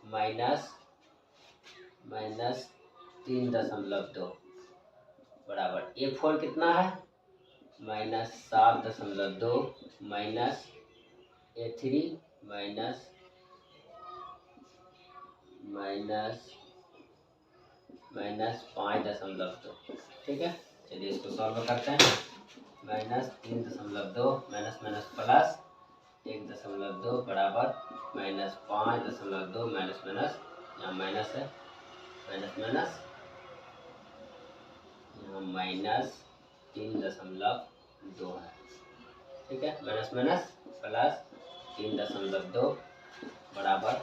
Speaker 1: -3.2 बराबर a4 कितना है -7.2 माइनस a3 -5.2। ठीक है, चलिए इसको सॉल्व करते हैं। -3.2 माइनस माइनस प्लस 1.2 बराबर -5.2 माइनस माइनस, यहाँ माइनस है, माइनस माइनस यहाँ -3.2 है। ठीक है, माइनस माइनस प्लस 3.2 बराबर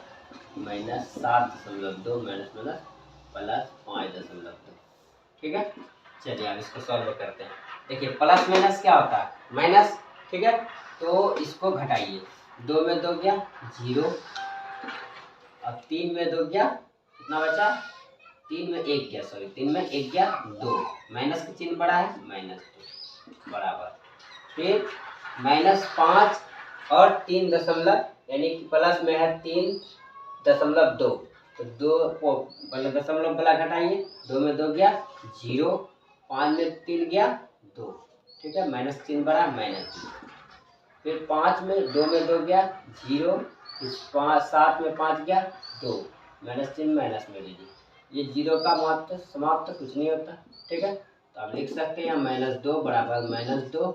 Speaker 1: -7.2 माइनस माइनस प्लस 5.2। ठीक है, चलिए अब इसको सॉल्व करते हैं। देखिए प्लस माइनस क्या होता है माइनस, ठीक है, तो इसको घटाइए, 2 में 2 गया 0, अब 3 में 2 गया, कितना बचा, 3 में 1 गया, सॉरी 3 में 1 गया 2, माइनस का चिन्ह बड़ा है, -2 बराबर, फिर -5 और 3 दशमलव, यानी कि प्लस में है 3.2, तो 2 को पहले दशमलव वाला घटाइए, 2 में 2 गया 0, 5 में 3 गया 2, ठीक है, माइनस चिन्ह बड़ा -2, फिर 5 में 2 में 2 गया 0, इस 7 में 5 गया 2, माइनस चिन्ह माइनस में लीजिए, ये 0 का महत्व समाप्त कुछ नहीं होता, ठीक है, तो आप लिख सकते हैं -2 बराबर -2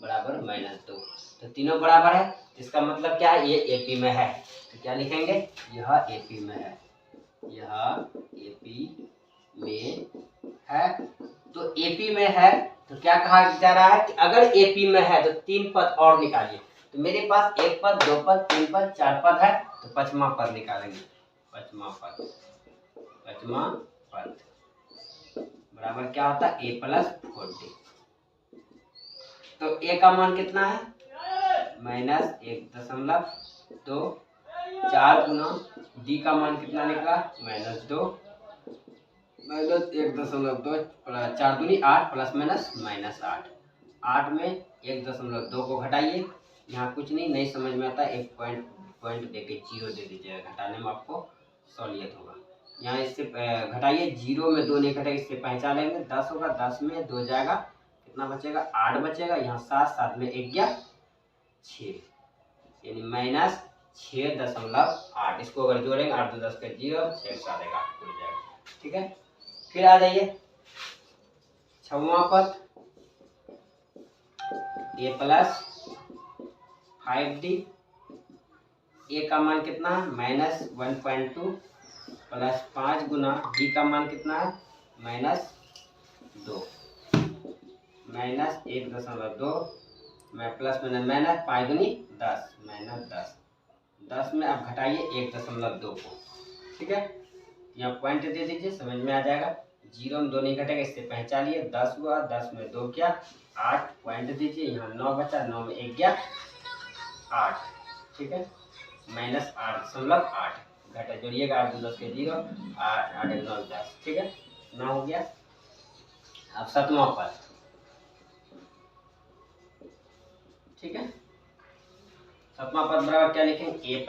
Speaker 1: बराबर -2, तो तीनों बराबर है, इसका मतलब क्या है, ये एपी में है, तो क्या लिखेंगे, यह एपी में है, यह एपी में है, तो एपी में है, तो क्या कहा जा रहा है कि अगर एपी में है तो 3 पद और निकालिए, तो मेरे पास 1 पद 2 पद 3 पद 4 पद है, तो 5वां पद निकालेंगे, 5वां पद बराबर क्या होता है, a + 40, तो a का मान कितना है, -1.2, 4 गुना d का मान कितना निकला, -2, -1.2, 4 दूनी 8 ±−8, 8 में 1.2 को घटाइए, यहाँ कुछ नहीं समझ में आता, एक पॉइंट देके 0 दे दीजिएगा, घटाने में आपको सहूलियत होगा, यहाँ इससे घटाइए, 0 में 2 नहीं घटाइए, इससे पहचान लेंगे, 10 होगा, 10 में 2 जाएगा, कितना बचेगा, 8 बचेगा, यहाँ 7 में 1 गया 6, यानी -6.8, इसको अगर जोड़ेंगे 8 2 10 का 0, 6 7 8 जुड़ जाएगा, ठीक है, फिर आ जाइए 6वां पद, a + 5d, a का मान कितना है, -1.2 + 5 गुना d का मान कितना है, -2, -1.2 में प्लस माइनस 5 दूनी 10, -10, 10 में आप घटाइए 1.2 को, ठीक है, यहाँ पॉइंट दे दीजिए, समझ में आ जाएगा, 0 में 2 नहीं घटेगा, इससे पहचानिए, 10 हुआ, 10 में 2 क्या 8, पॉइंट दीजिए, यहाँ 9 बचा, 9 में 1 गया 8, ठीक है, -8.8 घटा, जोड़िएगा 8 2 10 के 0, 8 8 1 9 10, ठीक है, 9 हो गया, अब 7वां पद, ठीक है, 7वां पद बराबर क्या लिखेंगे, a +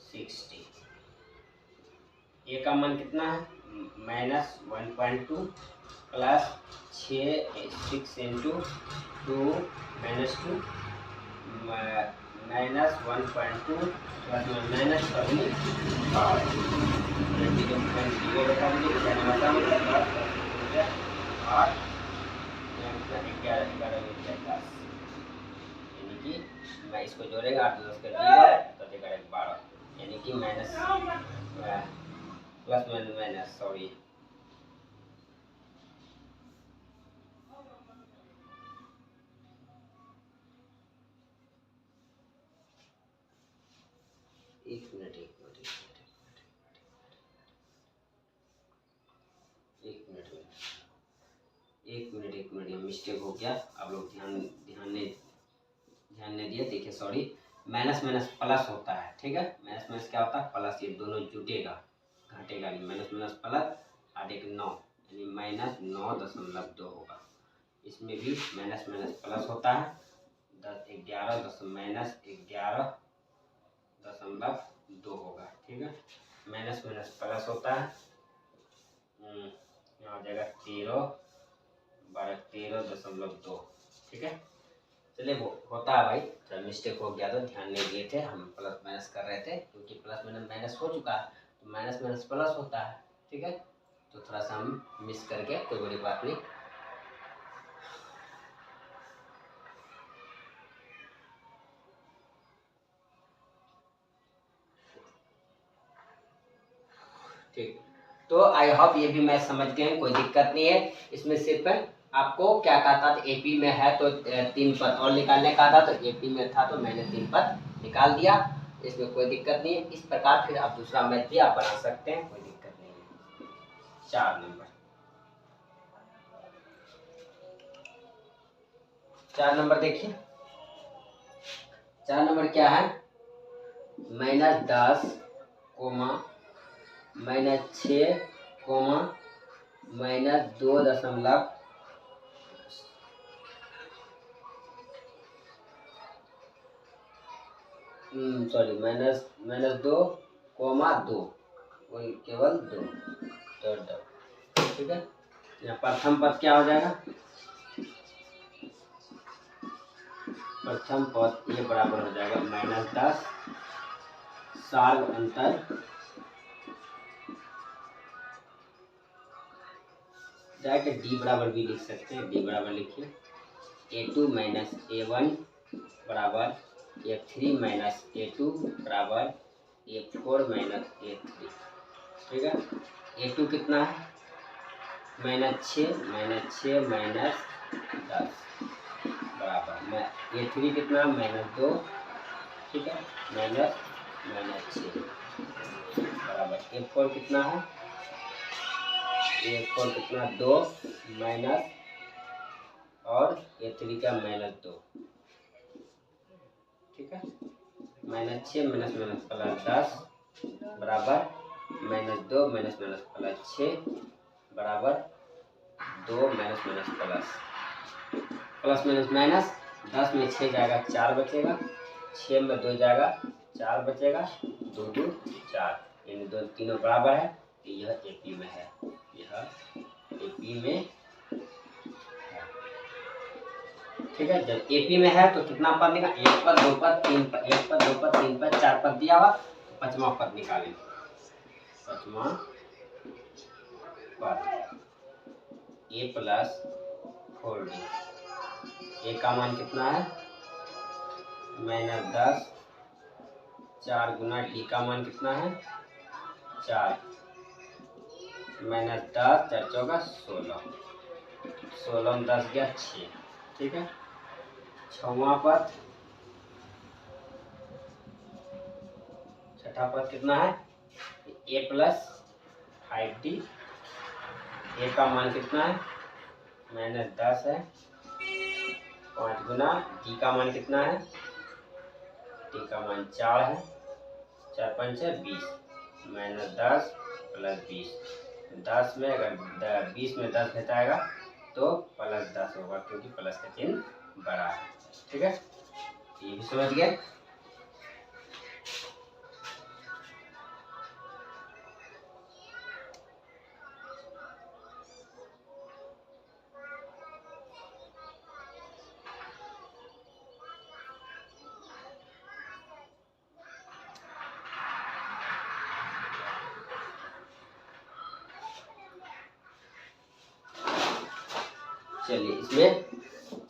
Speaker 1: 60, a का मान कितना है, -1.2 + 6 into 2 - 2 -1.2 + यानी कि मैं इसको जोड़ेगा 8 10 का 0 तो देगा 12, यानी कि प्लस सॉरी, एक मिनट मिस्टेक हो गया, आप लोग ध्यान नहीं दिए, देखिए सॉरी, माइनस माइनस प्लस होता है, ठीक है, माइनस माइनस क्या होता है, प्लस, ये दोनों जुटेगा, घटेगा नहीं, माइनस माइनस प्लस 8 1 9, यानी -9.2 होगा, इसमें भी माइनस माइनस प्लस होता है, 10 11 11.2 होगा, ठीक है, माइनस माइनस प्लस होता है, यहाँ आ जाएगा 13.2, ठीक है, चलिए वो होता है भाई, चल मिस्टेक हो गया, तो ध्यान नहीं दिए थे, हम प्लस माइनस कर रहे थे, क्योंकि प्लस माइनस हो चुका है, तो माइनस माइनस प्लस होता है, ठीक है, तो थोड़ा सा हम मिस कर गए, कोई बड़ी बात नहीं, ठीक, तो आई होप ये भी मैं समझ गए, कोई दिक्कत नहीं है, इसमें सिर्फ आपको क्या कहा था, एपी में है तो 3 पद और निकालने का था, तो एपी में था तो मैंने 3 पद निकाल दिया, इसमें कोई दिक्कत नहीं है, इस प्रकार फिर आप दूसरा मैथ भी आप बना सकते हैं, कोई दिक्कत नहीं है। 4 नंबर देखिए, 4 नंबर क्या है, -10 कोमा -6 कोमा -2 सॉरी -2 वही केवल 2 ठीक है। यहाँ प्रथम पद क्या हो जाएगा, प्रथम पद ये बराबर हो जाएगा -10 सार्ग अंतर जाके डी बराबर भी लिख सकते हैं, डी बराबर लिखिए A2 - A1 बराबर A3 - A2 बराबर A4 - A3। ठीक है। A2 कितना है, -6 -10 बराबर A3 कितना -2, ठीक है, -6 बराबर A4 कितना है, A4 कितना 2 माइनस और A3 का -2, ठीक है, -6 +10 बराबर -2 -6 बराबर 2 प्लस माइनस 10 में 6 जाएगा 4 बचेगा, 6 में 2 जाएगा 4 बचेगा, 2 2 4 यानी दो तीनों बराबर है। तो यह एपी में है, यह एपी में है। ठीक है। जब एपी में है तो कितना पद निकाल, 1 पद 2 पद 3 पद, 1 पद 2 पद 3 पद 4 पद दिया हुआ, पांचवा पद निकालें, पांचवा पद A + 4D, ए का मान कितना है -10, 4 गुना डी का मान कितना है 4, -10 4 चौका 16, 16 में 10 गया 6, ठीक है। छठवां पद, छठा पद कितना है A + 5D, ए का मान कितना है -10 है, 5 गुना डी का मान कितना है, डी का मान 4 है, 4 5 20, -10 + 20, 10 में अगर 20 में 10 घटाएगा तो +10 होगा क्योंकि प्लस का चिन्ह बड़ा है। ठीक है, ये भी समझ गए। चलिए इसमें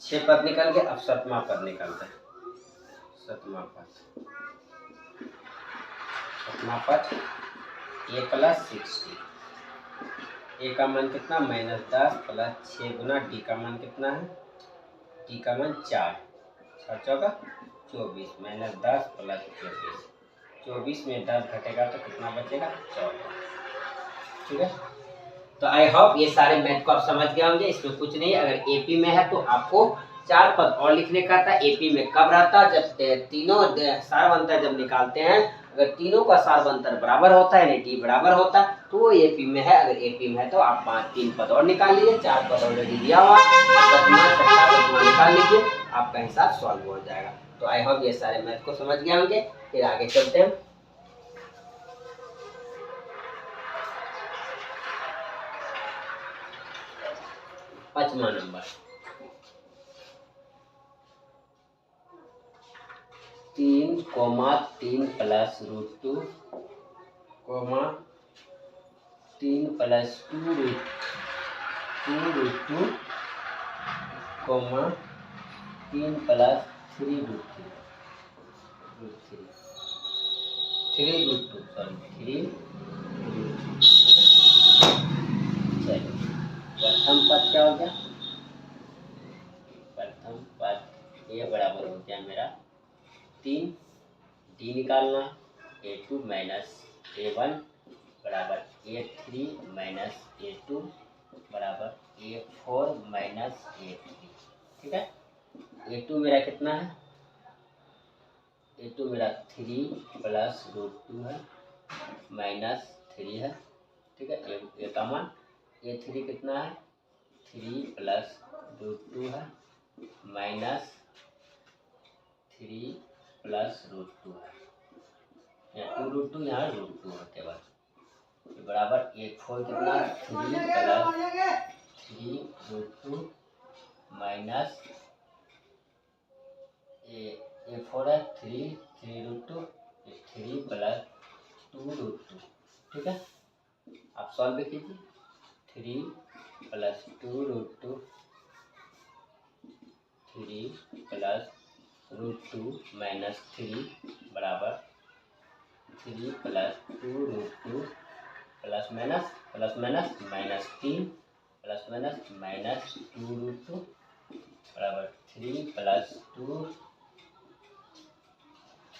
Speaker 1: 6 पद निकल गए, अब 7वां पद निकलते हैं। 7वां पद, 7वां पद A + 60, ए का मान कितना -10 + 6 गुना डी का मान कितना है, डी का मान 4, 6 चौका 24, -10 + 24, 24 में 10 घटेगा तो कितना बचेगा 14। ठीक है, तो आई होप ये सारे मैथ को आप समझ गए होंगे। इसमें कुछ नहीं, अगर एपी में है तो आपको 4 पद और लिखने का था। एपी में कब रहता, जब तीनों सारवंतर जब निकालते हैं, अगर तीनों का सारवंतर बराबर होता है यानी डी बराबर होता तो वो एपी में है। अगर एपी में है तो आप 3 पद और निकाल लीजिए, 4 पद ऑलरेडी दिया हुआ, निकाल लीजिए, आपका हिसाब सॉल्व हो जाएगा। तो आई होप ये सारे मैथ को समझ गए होंगे। फिर आगे चलते हैं। 5वां नंबर, 3, 3 + √2, 3 + 2 √2, 3 + 3 √2, 3 √2 सॉरी 3 √2। चलिए प्रथम पद क्या हो गया, प्रथम पद ये बराबर हो गया मेरा 3, डी निकालना, A2 - A1 बराबर A3 - A2 बराबर A4 - A3। ठीक है, A2 मेरा कितना है ए टू मेरा 3 प्लस रूट 2 है माइनस 3 है, ठीक है। ए का मान A3 कितना है 3 प्लस रूट 2 है माइनस 3 प्लस रूट 2 है, यहाँ 2 रूट 2 यहाँ रूट 2 है केवल, बराबर A4 कितना 3 प्लस 3 रूट 2 माइनस A4 है 3 रूट 2 3 प्लस 2 रूट 2, ठीक है। आप सॉल्व कीजिए 3 plus 2 root 2 3 plus root 2 minus 3 बराबर 3 plus 2 root 2 plus minus minus 3 plus minus 2 root 2 बराबर 3 प्लस 2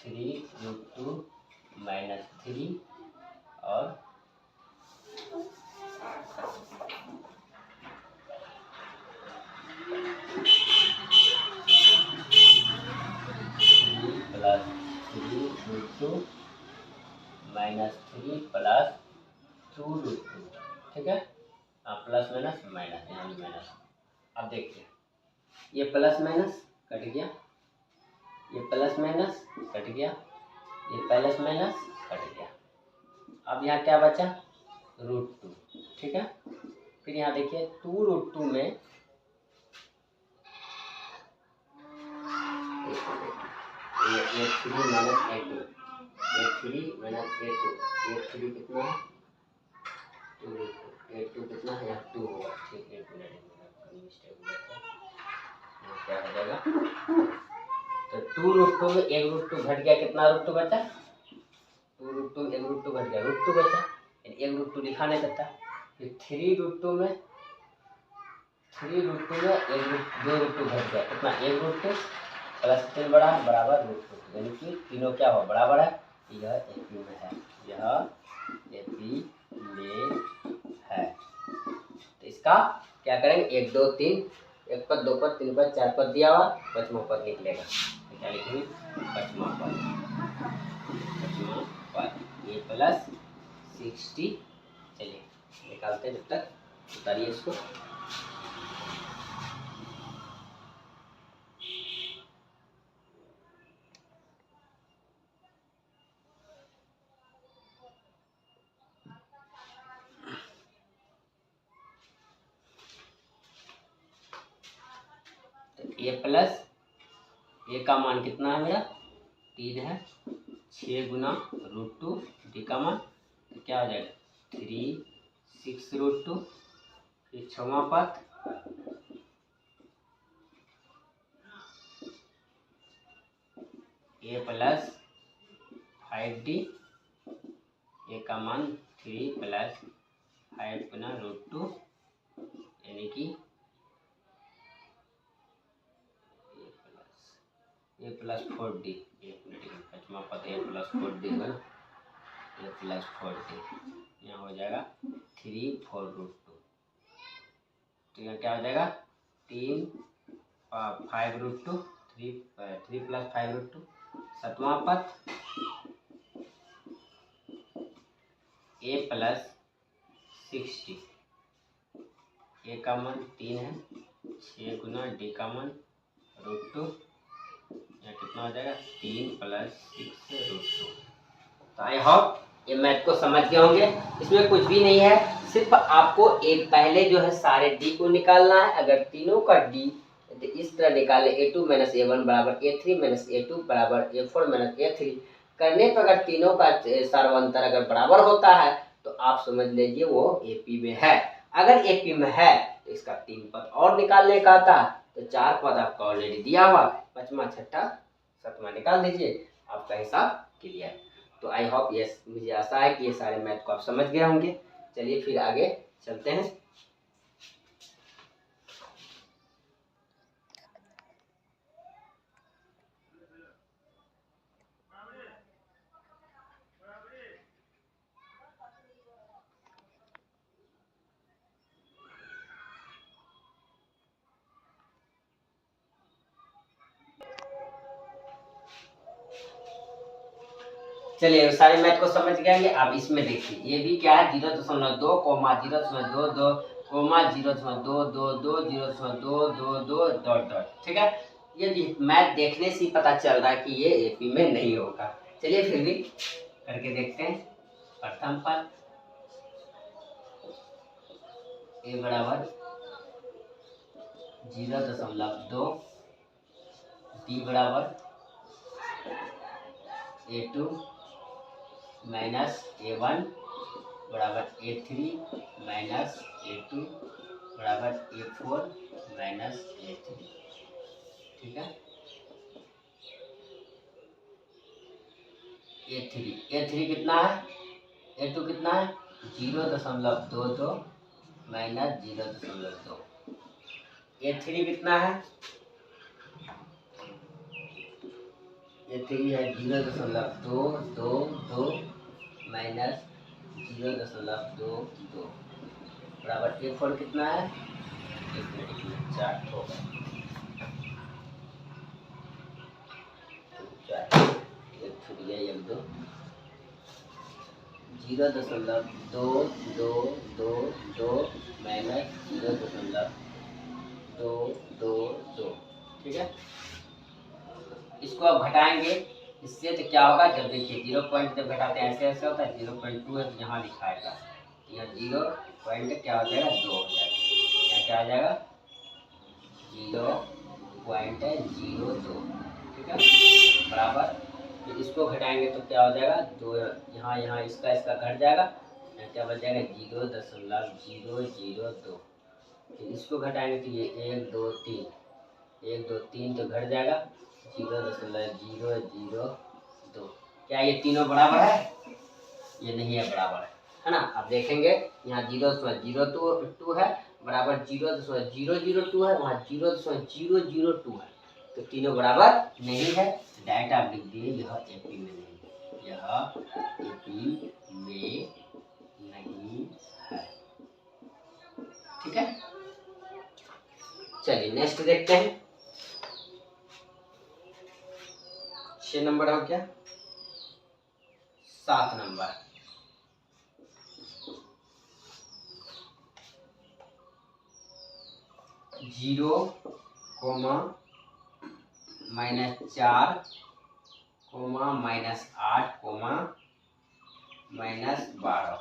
Speaker 1: रूट 2 माइनस 3 और plus 3 root 2 minus 3 plus 2 root 2, ठीक है। प्लस माइनस यहाँ भी माइनस। अब देखिए ये प्लस माइनस कट गया, ये प्लस माइनस कट गया, ये प्लस माइनस कट गया। अब यहाँ क्या बचा रूट 2, ठीक है। फिर यहाँ देखिए 2 रूट 2 में ये 3 माइनस A2, ये 3 माइनस A2, ये 3 कितना है 2 रूट 2, A2 कितना है यहाँ 2 होगा, ठीक है। क्या हो जाएगा तो 2 रूट 2 में 1 रूट 2 घट गया, कितना रूट 2 बचा 2 रूट 2 1 रूट 2 घट गया रूट 2 बचा, 1 रूट 2 लिखा नहीं सकता। फिर 3 रूट 2 में 1 रूट 2 रूट 2 घट गया, कितना 1 रूट 2 प्लस 3 बड़ा बराबर रूट 2, यानी कि तीनों क्या हो बराबर है, यह एपी में है, यह एपी में है। तो इसका क्या करेंगे 1 2 3 1 पद 2 पद 3 पद 4 पद दिया हुआ, 5वां पद लिख लेगा, क्या लिखेंगे 5वां पद ये प्लस 60। चलिए निकालते हैं, जब तक उतारिए इसको। ए प्लस ए का मान कितना है मेरा 3 है, 6 गुना रूट 2 डी का मान तो क्या हो जाएगा 3 6 रूट 2, फिर 6वां पद ए प्लस 5D, ए का मान 3 प्लस 5 गुना रूट 2 यानी कि ए प्लस 4D, 5वां पद ए प्लस 4D है, ए प्लस 4D यहाँ हो जाएगा 3 4 रूट 2, तो यहाँ क्या हो जाएगा 3 5 रूट 2 3 प्लस 5 रूट 2। 7वां पद ए प्लस 60, ए का मान 3 है, 6 गुना डी का मान रूट 2, यहाँ कितना हो जाएगा 3 प्लस 6 रूट 2। तो आई होप ये मैथ को समझ गए होंगे, इसमें कुछ भी नहीं है, सिर्फ आपको एक पहले जो है सारे डी को निकालना है। अगर तीनों का डी तो इस तरह निकाले A2 माइनस A1 बराबर A3 माइनस A2 बराबर A4 माइनस A3 करने पर अगर तीनों का सार्वंतर अगर बराबर होता है तो आप समझ लीजिए वो AP में है। अगर AP में है तो इसका 3 पद और निकालने का आता है, तो 4 पद आपका ऑलरेडी दिया हुआ, 5वां 6वां 7वां निकाल दीजिए, आपका हिसाब क्लियर। तो आई होप ये मुझे आशा है कि ये सारे मैथ को आप समझ गए होंगे। चलिए फिर आगे चलते हैं। चलिए सारे मैथ को समझ गए। अब इसमें देखिए ये भी क्या है 0.2 कोमा 0.22 कोमा 0.222 0.222 डॉट डॉट। ठीक है, ये मैथ देखने से ही पता चल रहा है कि ये एपी में नहीं होगा। चलिए फिर भी करके देखते हैं। प्रथम पद ए बराबर 0.2, बी बराबर A2 माइनस A1 बराबर A3 माइनस A2 बराबर A4 माइनस A3। ठीक है, A3 कितना है, A2 कितना है 0.22 माइनस 0.2। A3 कितना है, A3 है 0.222 माइनस 0.22 बराबर A4 कितना है, एक मिनट में 4 होगा, 0.2222 माइनस 0.222। ठीक है, इसको आप घटाएंगे इससे तो क्या होगा, जब देखिए 0 पॉइंट जब घटाते हैं ऐसे ऐसे होता है, 0.2 है तो यहाँ लिखाएगा, यह 0 पॉइंट क्या हो जाएगा 2 हो जाएगा, यहाँ क्या आ जाएगा 0.02। ठीक है, बराबर फिर इसको घटाएंगे तो क्या हो जाएगा 2, यहाँ यहाँ इसका घट जाएगा, यहाँ क्या बच जाएगा 0.002। फिर इसको घटाएंगे तो ये 1 2 3 1 2 3 तो घट जाएगा 0.002। क्या ये तीनों बराबर है, ये नहीं है बराबर है ना। अब देखेंगे यहाँ 0.002 है बराबर 0.002 है, वहाँ 0.002 है, तो तीनों बराबर नहीं है। डायरेक्ट आप लिख दिए यह एपी में नहीं है, यह एपी में नहीं है। ठीक है, चलिए नेक्स्ट देखते हैं। 6 नंबर हो क्या, 7 नंबर 0, -4, -8, -12।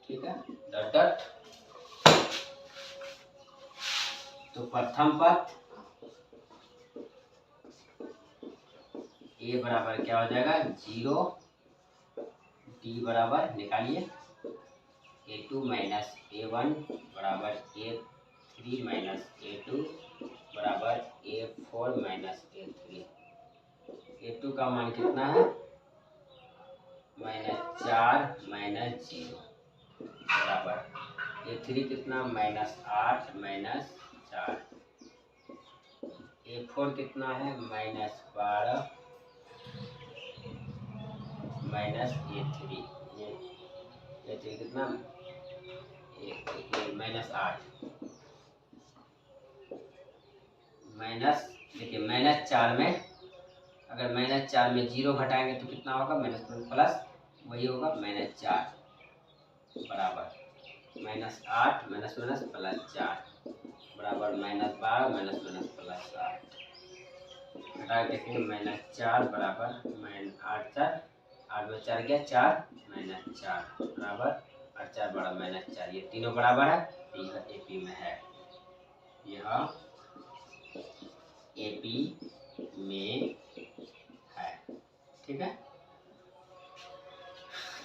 Speaker 1: ठीक है, डॉट डॉट। तो प्रथम पद ए बराबर क्या हो जाएगा 0, डी बराबर निकालिए A2 माइनस A1 बराबर A3 माइनस A2 बराबर A4 माइनस A3। A2 का मान कितना है -4 -0 बराबर A3 कितना -8 -4। A4 कितना है -12 -A3। A3 कितना -8 माइनस, देखिए -4 में अगर -4 में 0 घटाएंगे तो कितना होगा प्लस वही होगा -4 बराबर -8 +4 बराबर -12 +8। घटा देखेंगे -4 बराबर -8 में 4 गया 4 -4 बराबर 8 4 बड़ा -4, ये तीनों बराबर है, यह एपी में है, यह एपी में है। ठीक है,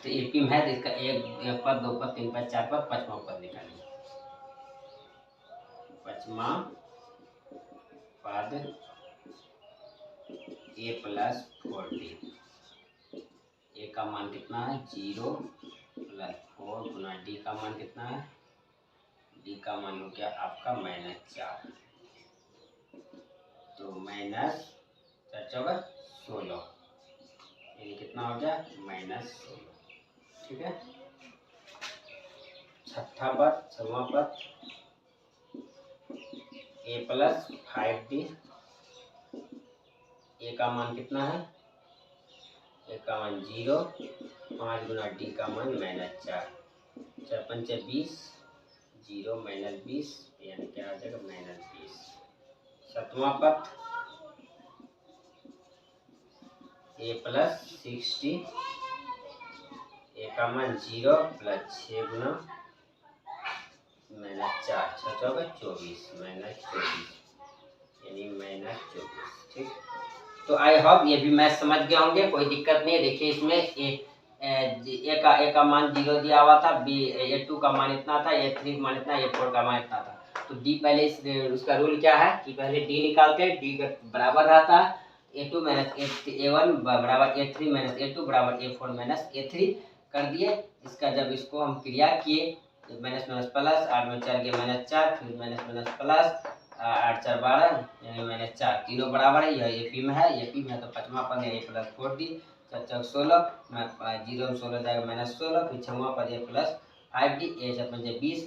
Speaker 1: तो एपी में है तो इसका एक पद 2 पद 3 पद 4 पद 5वां पद निकालिए। 5वां पद A + 4D, ए का मान कितना है 0 + 4 गुना डी का मान कितना है, डी का मान हो गया आपका -4, तो -4 ये कितना हो गया -16। ठीक है, छठा पद 6वां पद A + 5D, ए का मान कितना है ए का मान 0, 5 गुना डी का मान -4, 4 पंचे 20, 0 -20 यानी क्या आ जाएगा -20। सातवां पद ए प्लस 60, ए का मान 0 प्लस 6 गुना -4, 6 चौका 24, -24 यानी -24। ठीक, तो आई होप ये भी मैथ समझ गए होंगे, कोई दिक्कत नहीं है। देखिए इसमें ए का मान 0 दिया हुआ था, बी A2 का मान इतना था, A3 का मान इतना, A4 का मान इतना था। तो डी पहले उसका रूल क्या है कि पहले डी निकालते हैं, डी बराबर रहता है A2 A1 बराबर A3 A2 बराबर A4 A3 कर दिए। इसका जब इसको हम क्रिया किए माइनस माइनस प्लस, 8 में 4 के -4, फिर माइनस माइनस प्लस 8 4 12 यानी -4, तीनों बराबर है। यह एपी में है, एपी में है तो पाँचवां पद है A प्लस 4D, 4 4 16, 0 में 16 जाएगा -16, फिर छठवां पद A प्लस 5D, A 4 पंजे 20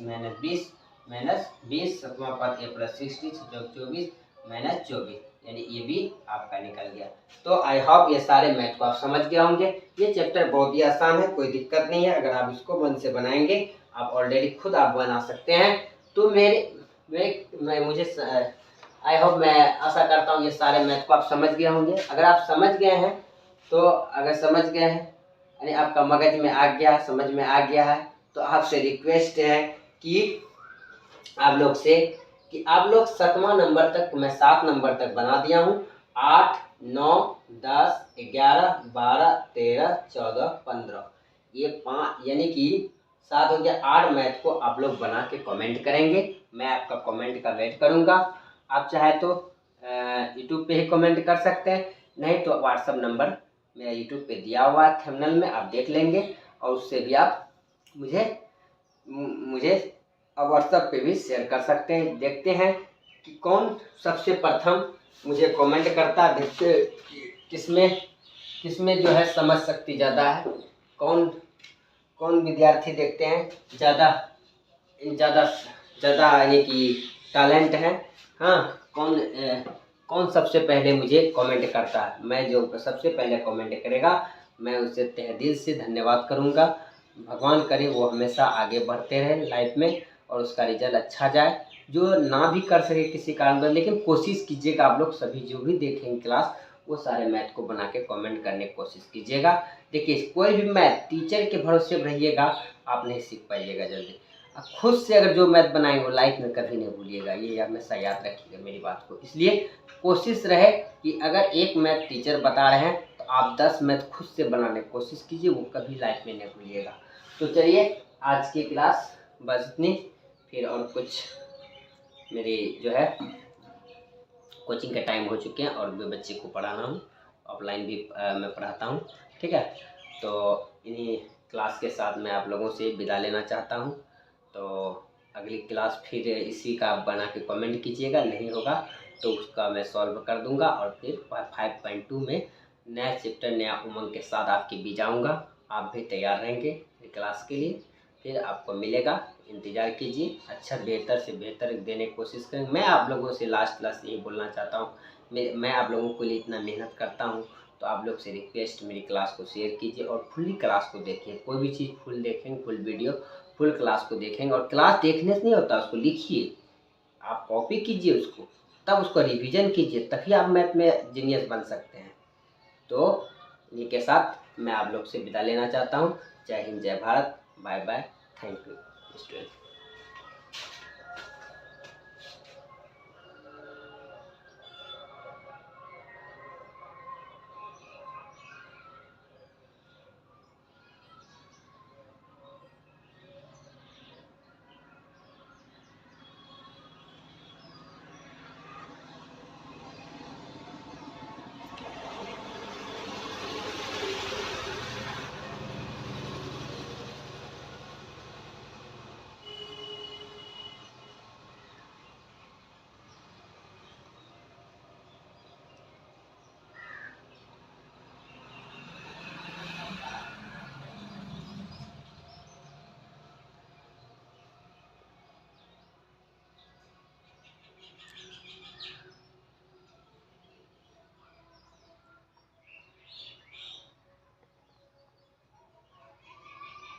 Speaker 1: -20 सातवां पद A प्लस 60, 6 चौक 24 -24 यानी ये भी आपका निकल गया। तो आई होप ये सारे मैथ को आप समझ गए होंगे। ये चैप्टर बहुत ही आसान है, कोई दिक्कत नहीं है। अगर आप इसको मन से बनाएंगे, आप ऑलरेडी खुद आप बना सकते हैं। तो मुझे आई होप, मैं आशा करता हूँ ये सारे मैथ को आप समझ गए होंगे। अगर आप समझ गए हैं तो अगर समझ गए हैं यानी आपका मगज में आ गया, समझ में आ गया है, तो आपसे रिक्वेस्ट है कि आप लोग 7वां नंबर तक, मैं 7 नंबर तक बना दिया हूँ। 8 9 10 11 12 13 14 15 ये 5 यानी कि 7 हो गया। 8 मैथ को आप लोग बना के कमेंट करेंगे, मैं आपका कमेंट का वेट करूंगा। आप चाहे तो यूट्यूब पे ही कमेंट कर सकते हैं, नहीं तो व्हाट्सअप नंबर मेरा यूट्यूब पे दिया हुआ है थंबनेल में, आप देख लेंगे और उससे भी आप मुझे अब व्हाट्सएप पे भी शेयर कर सकते हैं। देखते हैं कि कौन सबसे प्रथम मुझे कमेंट करता है, देखते किसमें जो है समझ शक्ति ज़्यादा है, कौन विद्यार्थी देखते हैं ज़्यादा यानी कि टैलेंट है। हाँ, कौन सबसे पहले मुझे कमेंट करता है। मैं जो सबसे पहले कमेंट करेगा मैं उससे तहे दिल से धन्यवाद करूँगा। भगवान करे वो हमेशा आगे बढ़ते रहे लाइफ में और उसका रिजल्ट अच्छा जाए। जो ना भी कर सके किसी कारणवश, लेकिन कोशिश कीजिएगा आप लोग सभी जो भी देखेंगे क्लास, वो सारे मैथ को बना के कमेंट करने की कोशिश कीजिएगा। देखिए कोई भी मैथ टीचर के भरोसे रहिएगा, आप नहीं सीख पाइएगा जल्दी। खुद से अगर जो मैथ बनाएंगे वो लाइफ में कभी नहीं भूलिएगा, ये हमेशा याद रखिएगा मेरी बात को। इसलिए कोशिश रहे कि अगर एक मैथ टीचर बता रहे हैं तो आप 10 मैथ खुद से बनाने की कोशिश कीजिए, वो कभी लाइफ में नहीं भूलिएगा। तो चलिए आज की क्लास बस इतनी, फिर और कुछ मेरी जो है कोचिंग का टाइम हो चुके हैं और भी बच्चे को पढ़ाना हूँ, ऑफलाइन भी मैं पढ़ाता हूँ। ठीक है, तो इन्हीं क्लास के साथ मैं आप लोगों से विदा लेना चाहता हूँ। तो अगली क्लास फिर इसी का बना के कमेंट कीजिएगा, नहीं होगा तो उसका मैं सॉल्व कर दूंगा और फिर 5.2 में नया चैप्टर नया उमंग के साथ आपके बीच आऊँगा। आप भी तैयार रहेंगे क्लास के लिए, फिर आपको मिलेगा, इंतज़ार कीजिए। अच्छा बेहतर से बेहतर देने की कोशिश करेंगे। मैं आप लोगों से लास्ट यही बोलना चाहता हूँ, मैं आप लोगों के लिए इतना मेहनत करता हूँ, तो आप लोग से रिक्वेस्ट मेरी क्लास को शेयर कीजिए और फुल्ली क्लास को देखिए। कोई भी चीज़ फुल देखेंगे, फुल वीडियो फुल क्लास को देखेंगे। और क्लास देखने से नहीं होता, उसको लिखिए, आप कॉपी कीजिए उसको, तब उसको रिवीजन कीजिए, तभी आप मैथ में जीनियस बन सकते हैं। तो इन्हीं के साथ मैं आप लोग से विदा लेना चाहता हूँ। जय हिंद, जय Bharat, bye bye, thank you student.